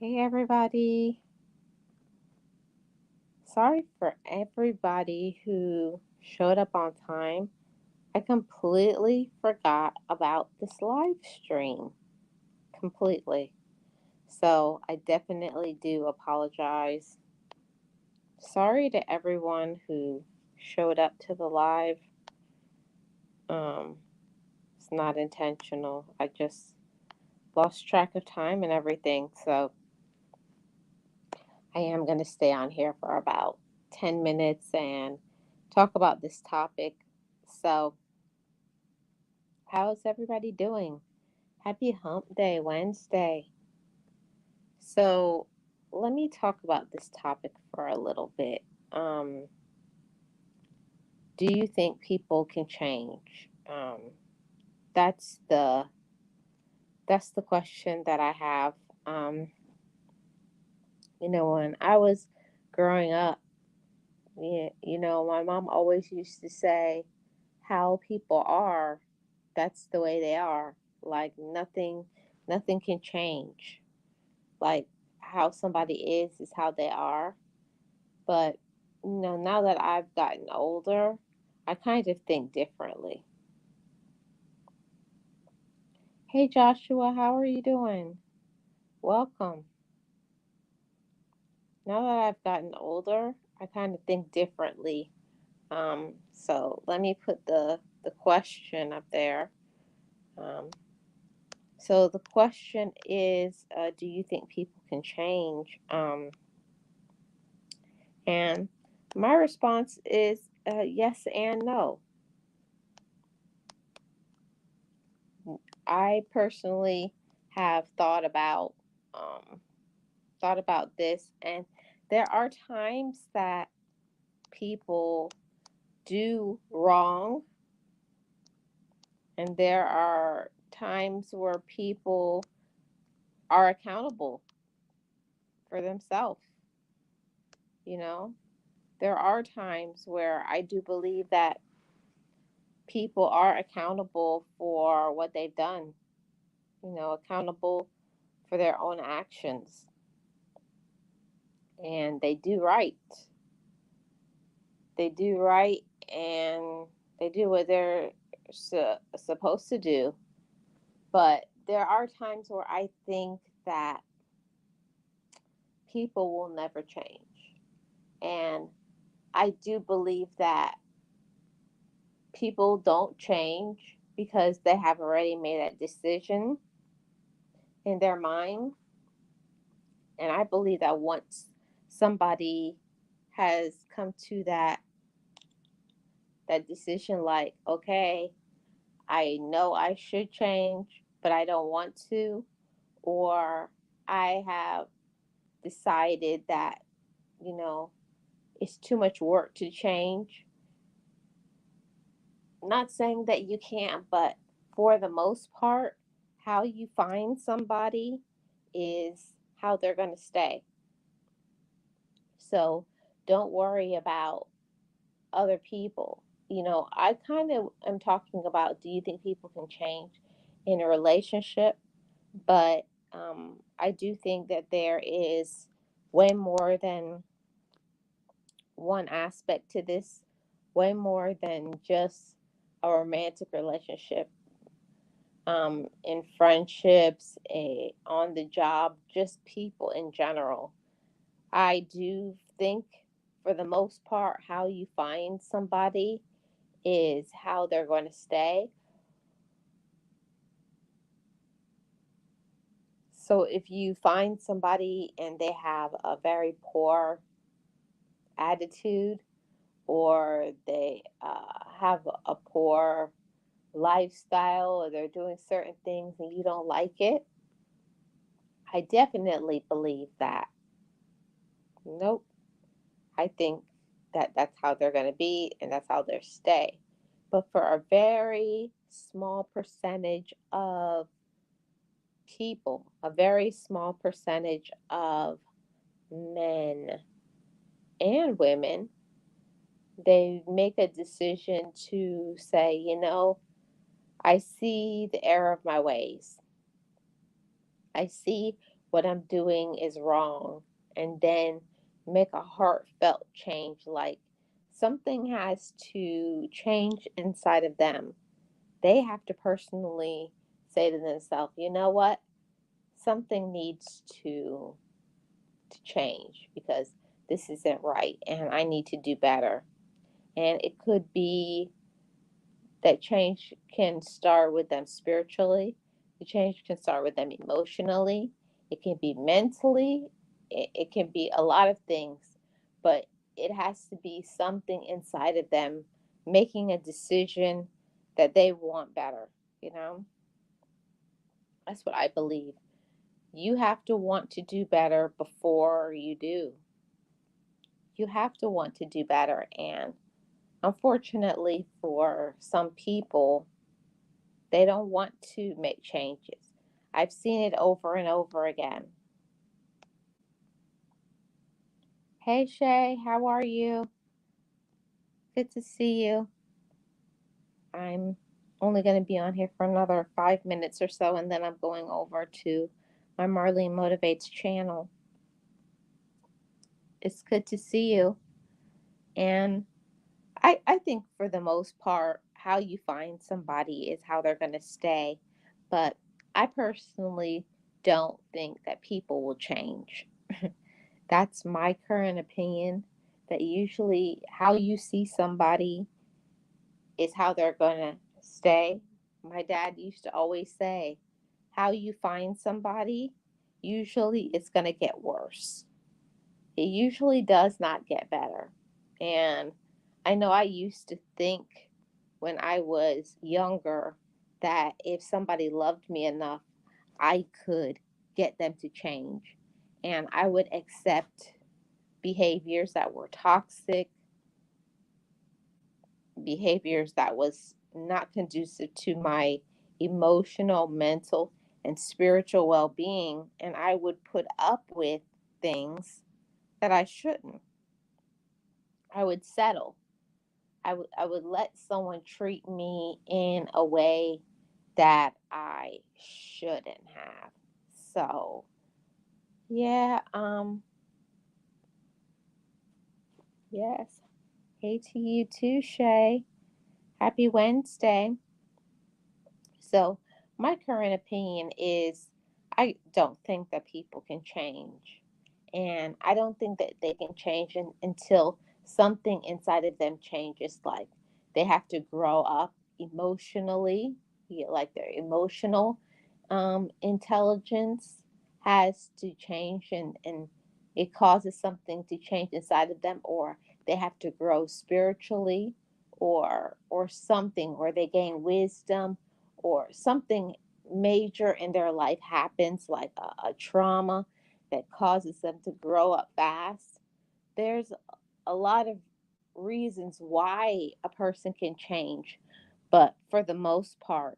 Hey everybody. Sorry for everybody who showed up on time. I completely forgot about this live stream. Completely. So I definitely do apologize. Sorry to everyone who showed up to the live. Um, it's not intentional. I just lost track of time and everything. So I am going to stay on here for about 10 minutes and talk about this topic. So, how's everybody doing? Happy Hump Day Wednesday. So, let me talk about this topic for a little bit. Um, do you think people can change? That's the that's the question that I have. Um, when I was growing up, my mom always used to say, how people are, that's the way they are. Like nothing can change. Like how somebody is how they are. But now that I've gotten older, I kind of think differently. Hey Joshua, how are you doing? Welcome. Now that I've gotten older, I kind of think differently. So let me put the question up there. Um, So the question is, do you think people can change? And my response is yes and no. I personally have thought about this, and there are times that people do wrong, and there are times where people are accountable for themselves. You know, there are times where I do believe that people are accountable for what they've done, accountable for their own actions, and they do right. They do right, and they do what they're supposed to do. But there are times where I think that people will never change. And I do believe that people don't change because they have already made that decision in their mind. And I believe that once somebody has come to that decision, like, okay, I know I should change, but I don't want to, or I have decided that, you know, it's too much work to change. Not saying that you can't, but for the most part, how you find somebody is how they're going to stay. So don't worry about other people. I kind of am talking about, do you think people can change in a relationship? But I do think that there is way more than one aspect to this, way more than just a romantic relationship. In friendships, on the job, just people in general. I do think, for the most part, how you find somebody is how they're going to stay. So if you find somebody and they have a very poor attitude, or they have a poor lifestyle, or they're doing certain things and you don't like it, I definitely believe that. Nope. I think that that's how they're going to be and that's how they'll stay. But for a very small percentage of people, a very small percentage of men and women, they make a decision to say, I see the error of my ways. I see what I'm doing is wrong, and then make a heartfelt change. Like something has to change inside of them. They have to personally say to themselves, you know what? Something needs to change because this isn't right and I need to do better. And it could be that change can start with them spiritually, the change can start with them emotionally, it can be mentally, it can be a lot of things, but it has to be something inside of them making a decision that they want better, you know? That's what I believe. You have to want to do better before you do. You have to want to do better. And unfortunately, for some people, they don't want to make changes. I've seen it over and over again. Hey, Shay, how are you? Good to see you. I'm only going to be on here for another 5 minutes or so, and then I'm going over to my Marlene Motivates channel. It's good to see you. And I think for the most part, how you find somebody is how they're going to stay. But I personally don't think that people will change. That's my current opinion. That usually how you see somebody is how they're going to stay. My dad used to always say, how you find somebody, usually it's going to get worse. It usually does not get better. And I know I used to think when I was younger that if somebody loved me enough, I could get them to change. And I would accept behaviors that were toxic, behaviors that was not conducive to my emotional, mental, and spiritual well-being, and I would put up with things that I shouldn't. I would settle. I would let someone treat me in a way that I shouldn't have. So, yeah, yes. Hey to you too, Shay. Happy Wednesday. So, my current opinion is I don't think that people can change. And I don't think that they can change until something inside of them changes. Like they have to grow up emotionally, like their emotional intelligence has to change, and it causes something to change inside of them, or they have to grow spiritually, or something, or they gain wisdom, or something major in their life happens, like a trauma that causes them to grow up fast. There's a lot of reasons why a person can change, but for the most part,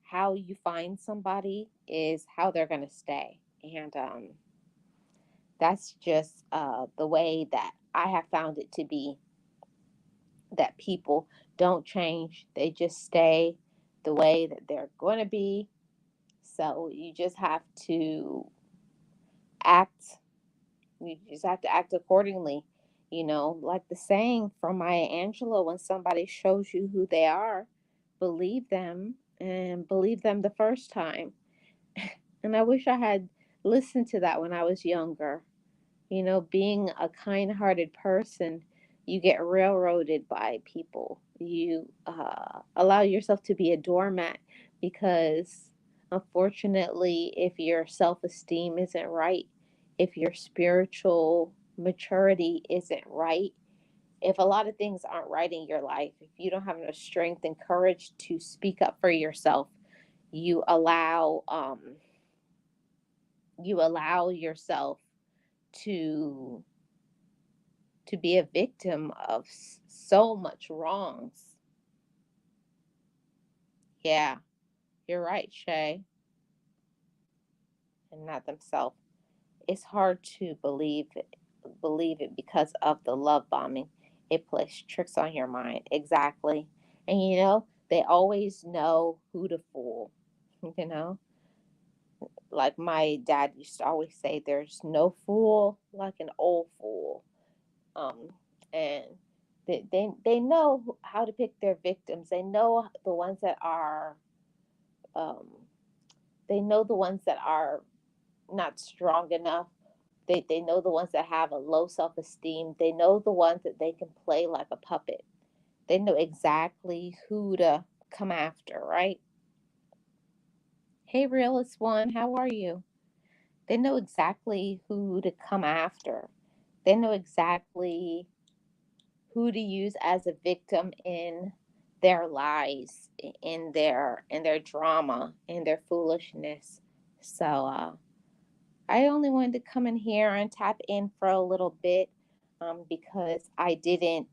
how you find somebody is how they're going to stay. And that's just the way that I have found it to be, that people don't change, they just stay the way that they're going to be. So you just have to act, you just have to act accordingly. You know, like the saying from Maya Angelou, when somebody shows you who they are, believe them, and believe them the first time. And I wish I had listened to that when I was younger. You know, being a kind hearted person, you get railroaded by people. You allow yourself to be a doormat because, unfortunately, if your self esteem isn't right, if your spiritual maturity isn't right, if a lot of things aren't right in your life, if you don't have enough strength and courage to speak up for yourself, you allow yourself to be a victim of so much wrongs. Yeah, you're right, Shay, and not themselves. It's hard to believe it because of the love bombing. It plays tricks on your mind. Exactly. And they always know who to fool. You know, like my dad used to always say, there's no fool like an old fool. Um, and they know how to pick their victims. They know the ones that are, um, they know the ones that are not strong enough. They know the ones that have a low self-esteem. They know the ones that they can play like a puppet. They know exactly who to come after, right? Hey, realist one, how are you? They know exactly who to come after. They know exactly who to use as a victim in their lies, in their drama, in their foolishness. So I only wanted to come in here and tap in for a little bit, because I didn't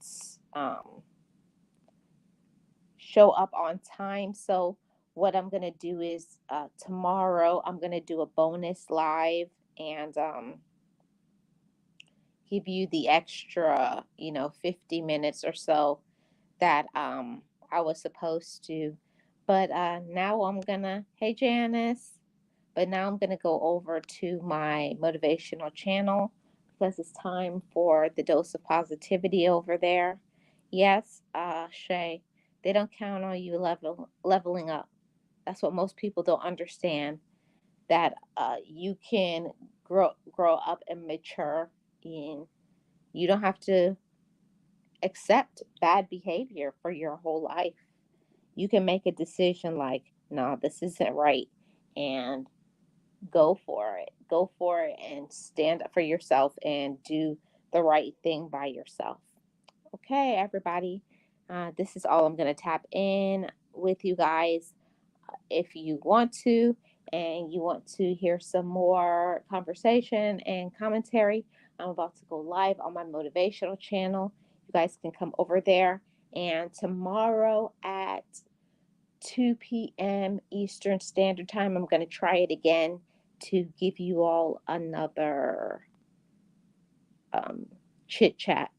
show up on time. So what I'm gonna do is, tomorrow I'm gonna do a bonus live, and give you the extra, 50 minutes or so that I was supposed to. But now I'm gonna, hey Janice, but now I'm gonna go over to my motivational channel because it's time for the dose of positivity over there. Yes, Shay, they don't count on you leveling up. That's what most people don't understand. That you can grow up and mature, and you don't have to accept bad behavior for your whole life. You can make a decision like, no, this isn't right, and go for it. Go for it and stand up for yourself and do the right thing by yourself. Okay, everybody. This is all I'm going to tap in with you guys. If you want to, and you want to hear some more conversation and commentary, I'm about to go live on my motivational channel. You guys can come over there. And tomorrow at 2 p.m. Eastern Standard Time, I'm going to try it again to give you all another um, chit chat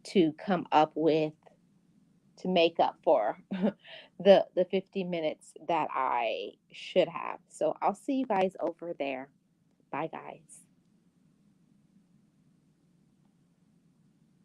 to come up with, to make up for the 50 minutes that I should have. So I'll see you guys over there. Bye, guys.